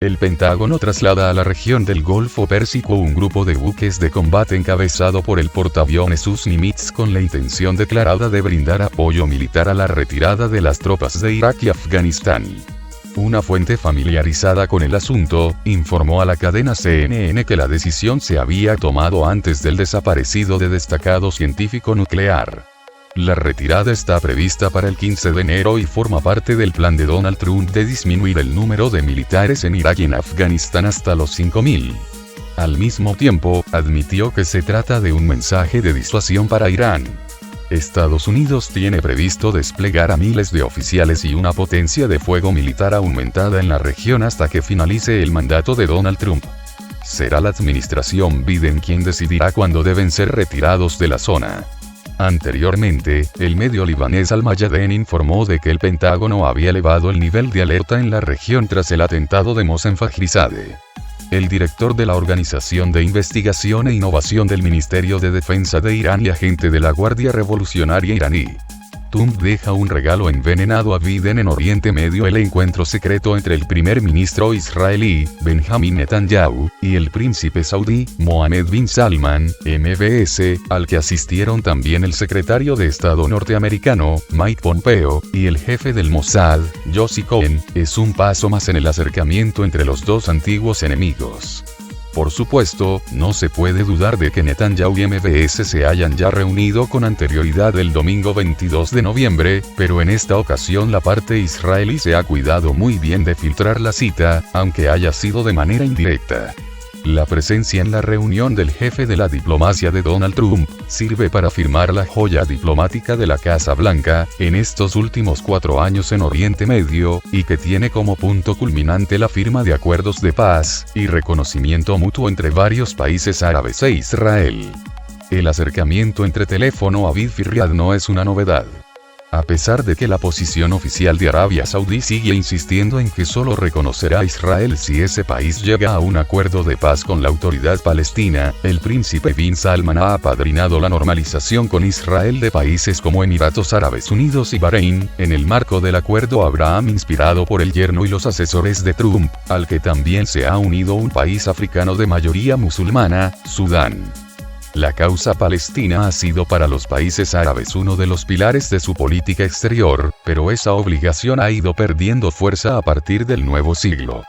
El Pentágono traslada a la región del Golfo Pérsico un grupo de buques de combate encabezado por el portaaviones US-Nimitz con la intención declarada de brindar apoyo militar a la retirada de las tropas de Irak y Afganistán. Una fuente familiarizada con el asunto, informó a la cadena CNN que la decisión se había tomado antes del desaparecido de destacado científico nuclear. La retirada está prevista para el 15 de enero y forma parte del plan de Donald Trump de disminuir el número de militares en Irak y en Afganistán hasta los 5.000. Al mismo tiempo, admitió que se trata de un mensaje de disuasión para Irán. Estados Unidos tiene previsto desplegar a miles de oficiales y una potencia de fuego militar aumentada en la región hasta que finalice el mandato de Donald Trump. Será la administración Biden quien decidirá cuándo deben ser retirados de la zona. Anteriormente, el medio libanés Al-Mayadeen informó de que el Pentágono había elevado el nivel de alerta en la región tras el atentado de Mohsen Fakhrizadeh. El director de la Organización de Investigación e Innovación del Ministerio de Defensa de Irán y agente de la Guardia Revolucionaria iraní. Trump deja un regalo envenenado a Biden en Oriente Medio. El encuentro secreto entre el primer ministro israelí, Benjamin Netanyahu, y el príncipe saudí, Mohammed bin Salman, MBS, al que asistieron también el secretario de Estado norteamericano, Mike Pompeo, y el jefe del Mossad, Yossi Cohen, es un paso más en el acercamiento entre los dos antiguos enemigos. Por supuesto, no se puede dudar de que Netanyahu y MBS se hayan ya reunido con anterioridad el domingo 22 de noviembre, pero en esta ocasión la parte israelí se ha cuidado muy bien de filtrar la cita, aunque haya sido de manera indirecta. La presencia en la reunión del jefe de la diplomacia de Donald Trump sirve para firmar la joya diplomática de la Casa Blanca en estos últimos 4 años en Oriente Medio, y que tiene como punto culminante la firma de acuerdos de paz y reconocimiento mutuo entre varios países árabes e Israel. El acercamiento entre teléfono Aviv y Riad no es una novedad. A pesar de que la posición oficial de Arabia Saudí sigue insistiendo en que solo reconocerá a Israel si ese país llega a un acuerdo de paz con la autoridad palestina, el príncipe bin Salman ha apadrinado la normalización con Israel de países como Emiratos Árabes Unidos y Bahrein, en el marco del acuerdo Abraham inspirado por el yerno y los asesores de Trump, al que también se ha unido un país africano de mayoría musulmana, Sudán. La causa palestina ha sido para los países árabes uno de los pilares de su política exterior, pero esa obligación ha ido perdiendo fuerza a partir del nuevo siglo.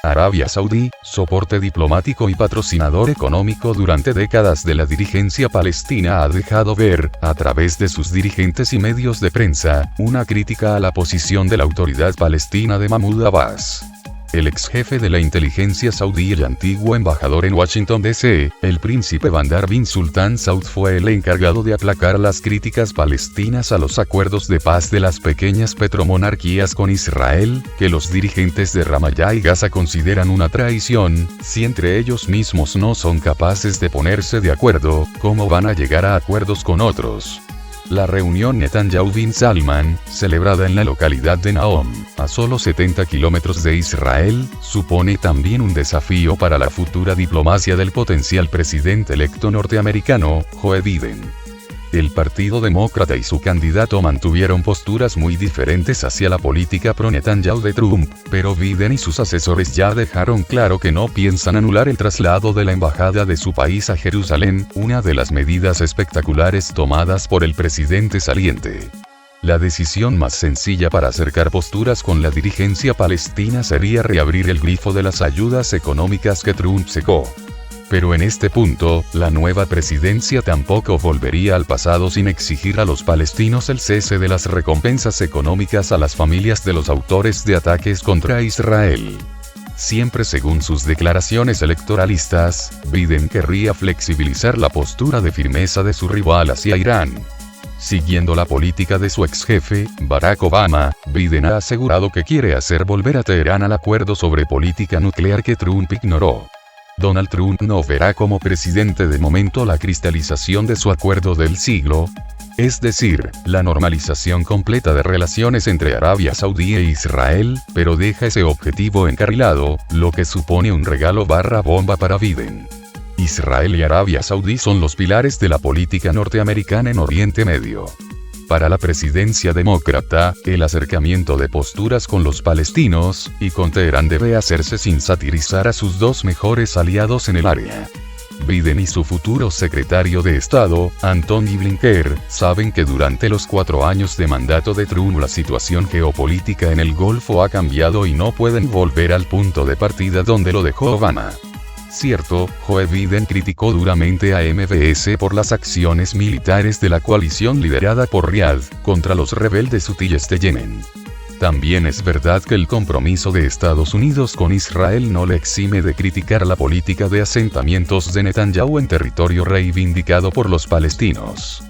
Arabia Saudí, soporte diplomático y patrocinador económico durante décadas de la dirigencia palestina, ha dejado ver, a través de sus dirigentes y medios de prensa, una crítica a la posición de la autoridad palestina de Mahmoud Abbas. El ex jefe de la inteligencia saudí y antiguo embajador en Washington D.C., el príncipe Bandar bin Sultan Saud, fue el encargado de aplacar las críticas palestinas a los acuerdos de paz de las pequeñas petromonarquías con Israel, que los dirigentes de Ramallah y Gaza consideran una traición. Si entre ellos mismos no son capaces de ponerse de acuerdo, ¿cómo van a llegar a acuerdos con otros? La reunión Netanyahu bin Salman, celebrada en la localidad de Naom, a solo 70 kilómetros de Israel, supone también un desafío para la futura diplomacia del potencial presidente electo norteamericano, Joe Biden. El Partido Demócrata y su candidato mantuvieron posturas muy diferentes hacia la política pro-Netanyahu de Trump, pero Biden y sus asesores ya dejaron claro que no piensan anular el traslado de la embajada de su país a Jerusalén, una de las medidas espectaculares tomadas por el presidente saliente. La decisión más sencilla para acercar posturas con la dirigencia palestina sería reabrir el grifo de las ayudas económicas que Trump secó. Pero en este punto, la nueva presidencia tampoco volvería al pasado sin exigir a los palestinos el cese de las recompensas económicas a las familias de los autores de ataques contra Israel. Siempre según sus declaraciones electoralistas, Biden querría flexibilizar la postura de firmeza de su rival hacia Irán. Siguiendo la política de su ex jefe, Barack Obama, Biden ha asegurado que quiere hacer volver a Teherán al acuerdo sobre política nuclear que Trump ignoró. Donald Trump no verá como presidente de momento la cristalización de su acuerdo del siglo, es decir, la normalización completa de relaciones entre Arabia Saudí e Israel, pero deja ese objetivo encarrilado, lo que supone un regalo /bomba para Biden. Israel y Arabia Saudí son los pilares de la política norteamericana en Oriente Medio. para la presidencia demócrata, el acercamiento de posturas con los palestinos, y con Teherán debe hacerse sin satirizar a sus dos mejores aliados en el área. Biden y su futuro secretario de Estado, Antony Blinken, saben que durante los 4 años de mandato de Trump la situación geopolítica en el Golfo ha cambiado y no pueden volver al punto de partida donde lo dejó Obama. Cierto, Joe Biden criticó duramente a MBS por las acciones militares de la coalición liderada por Riad, contra los rebeldes hutíes de Yemen. También es verdad que el compromiso de Estados Unidos con Israel no le exime de criticar la política de asentamientos de Netanyahu en territorio reivindicado por los palestinos.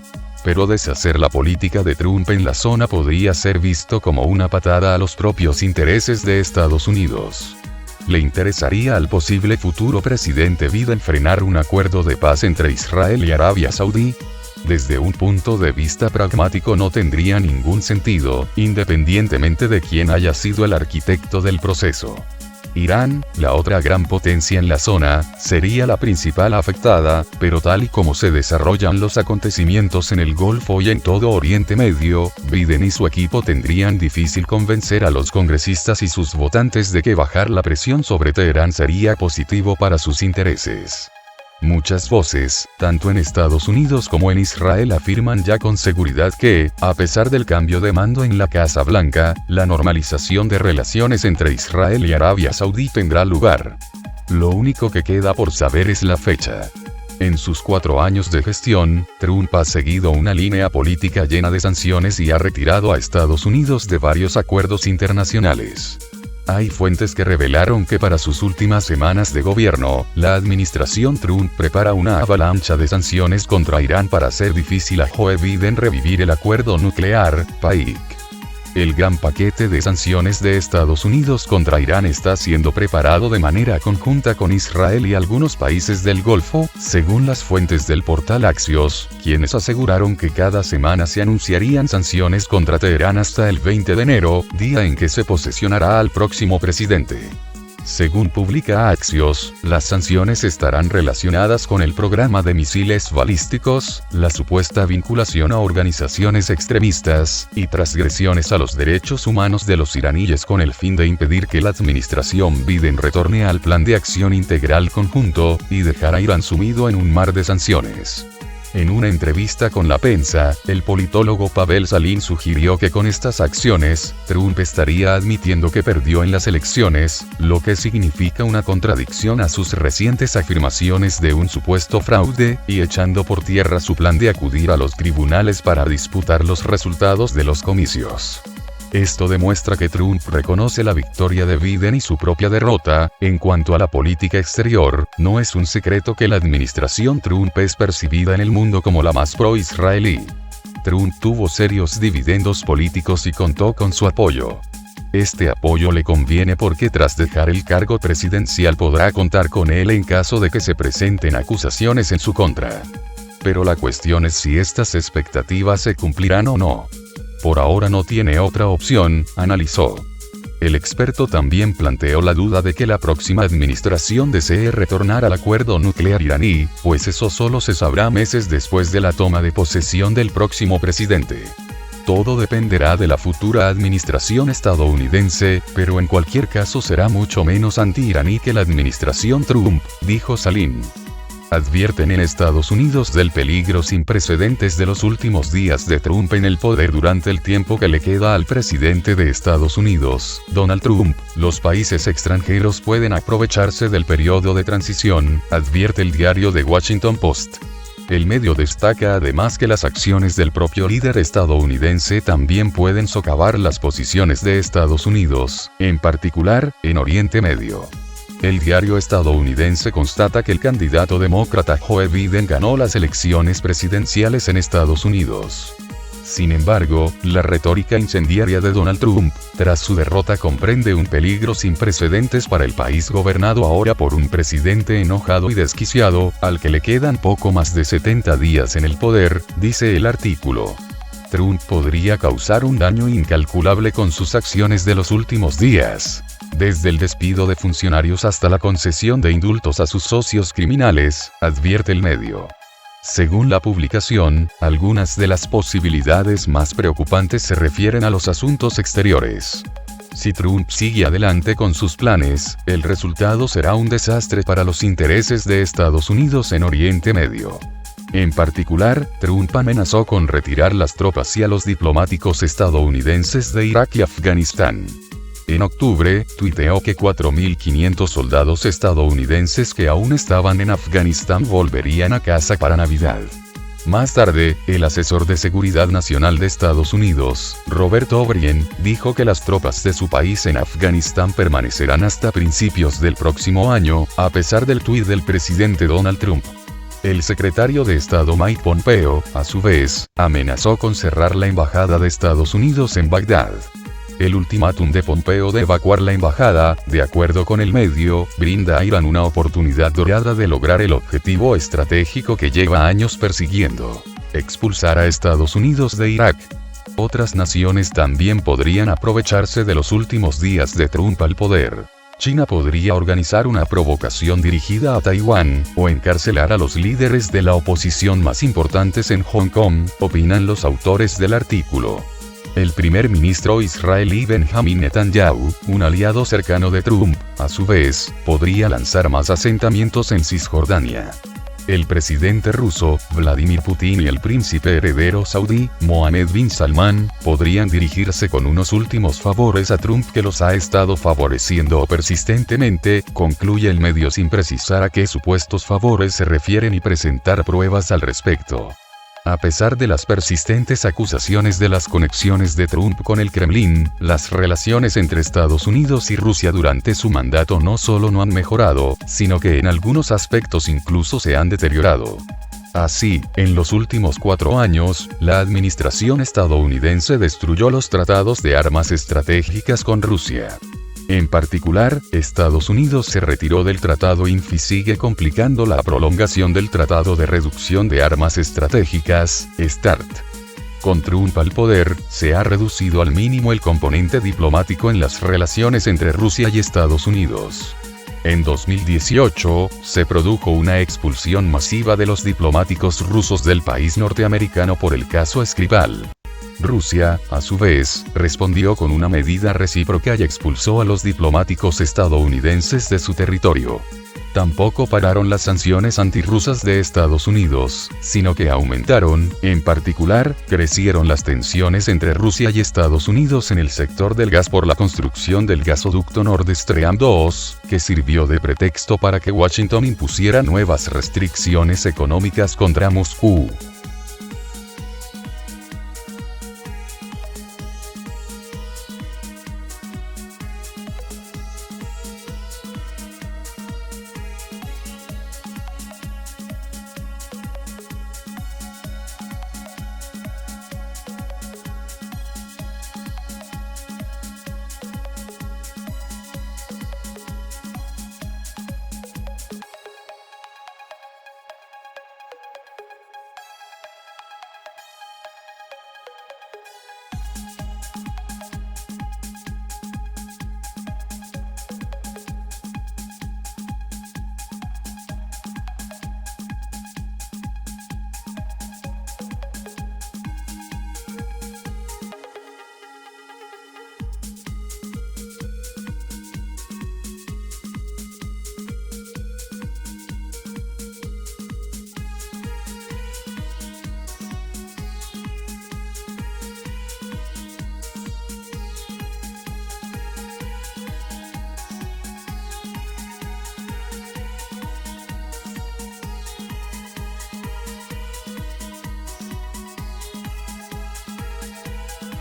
Pero deshacer la política de Trump en la zona podría ser visto como una patada a los propios intereses de Estados Unidos. ¿Le interesaría al posible futuro presidente Biden frenar un acuerdo de paz entre Israel y Arabia Saudí? Desde un punto de vista pragmático no tendría ningún sentido, independientemente de quién haya sido el arquitecto del proceso. Irán, la otra gran potencia en la zona, sería la principal afectada, pero tal y como se desarrollan los acontecimientos en el Golfo y en todo Oriente Medio, Biden y su equipo tendrían difícil convencer a los congresistas y sus votantes de que bajar la presión sobre Teherán sería positivo para sus intereses. Muchas voces, tanto en Estados Unidos como en Israel, afirman ya con seguridad que, a pesar del cambio de mando en la Casa Blanca, la normalización de relaciones entre Israel y Arabia Saudí tendrá lugar. Lo único que queda por saber es la fecha. En sus 4 años de gestión, Trump ha seguido una línea política llena de sanciones y ha retirado a Estados Unidos de varios acuerdos internacionales. Hay fuentes que revelaron que para sus últimas semanas de gobierno, la administración Trump prepara una avalancha de sanciones contra Irán para hacer difícil a Joe Biden revivir el acuerdo nuclear, PAIC. El gran paquete de sanciones de Estados Unidos contra Irán está siendo preparado de manera conjunta con Israel y algunos países del Golfo, según las fuentes del portal Axios, quienes aseguraron que cada semana se anunciarían sanciones contra Teherán hasta el 20 de enero, día en que se posesionará al próximo presidente. Según publica Axios, las sanciones estarán relacionadas con el programa de misiles balísticos, la supuesta vinculación a organizaciones extremistas, y transgresiones a los derechos humanos de los iraníes con el fin de impedir que la administración Biden retorne al plan de acción integral conjunto, y dejar a Irán sumido en un mar de sanciones. En una entrevista con La Prensa, el politólogo Pavel Salin sugirió que con estas acciones, Trump estaría admitiendo que perdió en las elecciones, lo que significa una contradicción a sus recientes afirmaciones de un supuesto fraude, y echando por tierra su plan de acudir a los tribunales para disputar los resultados de los comicios. Esto demuestra que Trump reconoce la victoria de Biden y su propia derrota. En cuanto a la política exterior, no es un secreto que la administración Trump es percibida en el mundo como la más pro-israelí. Trump tuvo serios dividendos políticos y contó con su apoyo. Este apoyo le conviene porque tras dejar el cargo presidencial podrá contar con él en caso de que se presenten acusaciones en su contra. Pero la cuestión es si estas expectativas se cumplirán o no. Por ahora no tiene otra opción, analizó. El experto también planteó la duda de que la próxima administración desee retornar al acuerdo nuclear iraní, pues eso solo se sabrá meses después de la toma de posesión del próximo presidente. Todo dependerá de la futura administración estadounidense, pero en cualquier caso será mucho menos anti-iraní que la administración Trump, dijo Salin. Advierten en Estados Unidos del peligro sin precedentes de los últimos días de Trump en el poder durante el tiempo que le queda al presidente de Estados Unidos, Donald Trump. Los países extranjeros pueden aprovecharse del periodo de transición, advierte el diario The Washington Post. El medio destaca además que las acciones del propio líder estadounidense también pueden socavar las posiciones de Estados Unidos, en particular, en Oriente Medio. El diario estadounidense constata que el candidato demócrata Joe Biden ganó las elecciones presidenciales en Estados Unidos. Sin embargo, la retórica incendiaria de Donald Trump, tras su derrota, comprende un peligro sin precedentes para el país gobernado ahora por un presidente enojado y desquiciado, al que le quedan poco más de 70 días en el poder, dice el artículo. Trump podría causar un daño incalculable con sus acciones de los últimos días. Desde el despido de funcionarios hasta la concesión de indultos a sus socios criminales, advierte el medio. Según la publicación, algunas de las posibilidades más preocupantes se refieren a los asuntos exteriores. Si Trump sigue adelante con sus planes, el resultado será un desastre para los intereses de Estados Unidos en Oriente Medio. En particular, Trump amenazó con retirar las tropas y a los diplomáticos estadounidenses de Irak y Afganistán. En octubre, tuiteó que 4.500 soldados estadounidenses que aún estaban en Afganistán volverían a casa para Navidad. Más tarde, el asesor de Seguridad Nacional de Estados Unidos, Robert O'Brien, dijo que las tropas de su país en Afganistán permanecerán hasta principios del próximo año, a pesar del tuit del presidente Donald Trump. El secretario de Estado Mike Pompeo, a su vez, amenazó con cerrar la embajada de Estados Unidos en Bagdad. El ultimátum de Pompeo de evacuar la embajada, de acuerdo con el medio, brinda a Irán una oportunidad dorada de lograr el objetivo estratégico que lleva años persiguiendo: expulsar a Estados Unidos de Irak. Otras naciones también podrían aprovecharse de los últimos días de Trump al poder. China podría organizar una provocación dirigida a Taiwán, o encarcelar a los líderes de la oposición más importantes en Hong Kong, opinan los autores del artículo. El primer ministro israelí Benjamin Netanyahu, un aliado cercano de Trump, a su vez, podría lanzar más asentamientos en Cisjordania. El presidente ruso, Vladimir Putin, y el príncipe heredero saudí, Mohammed bin Salman, podrían dirigirse con unos últimos favores a Trump que los ha estado favoreciendo persistentemente, concluye el medio sin precisar a qué supuestos favores se refieren y presentar pruebas al respecto. A pesar de las persistentes acusaciones de las conexiones de Trump con el Kremlin, las relaciones entre Estados Unidos y Rusia durante su mandato no solo no han mejorado, sino que en algunos aspectos incluso se han deteriorado. Así, en los últimos 4 años, la administración estadounidense destruyó los tratados de armas estratégicas con Rusia. En particular, Estados Unidos se retiró del Tratado INF y sigue complicando la prolongación del Tratado de Reducción de Armas Estratégicas, START. Con Trump al poder, se ha reducido al mínimo el componente diplomático en las relaciones entre Rusia y Estados Unidos. En 2018, se produjo una expulsión masiva de los diplomáticos rusos del país norteamericano por el caso Skripal. Rusia, a su vez, respondió con una medida recíproca y expulsó a los diplomáticos estadounidenses de su territorio. Tampoco pararon las sanciones antirrusas de Estados Unidos, sino que aumentaron. En particular, crecieron las tensiones entre Rusia y Estados Unidos en el sector del gas por la construcción del gasoducto Nord Stream 2, que sirvió de pretexto para que Washington impusiera nuevas restricciones económicas contra Moscú.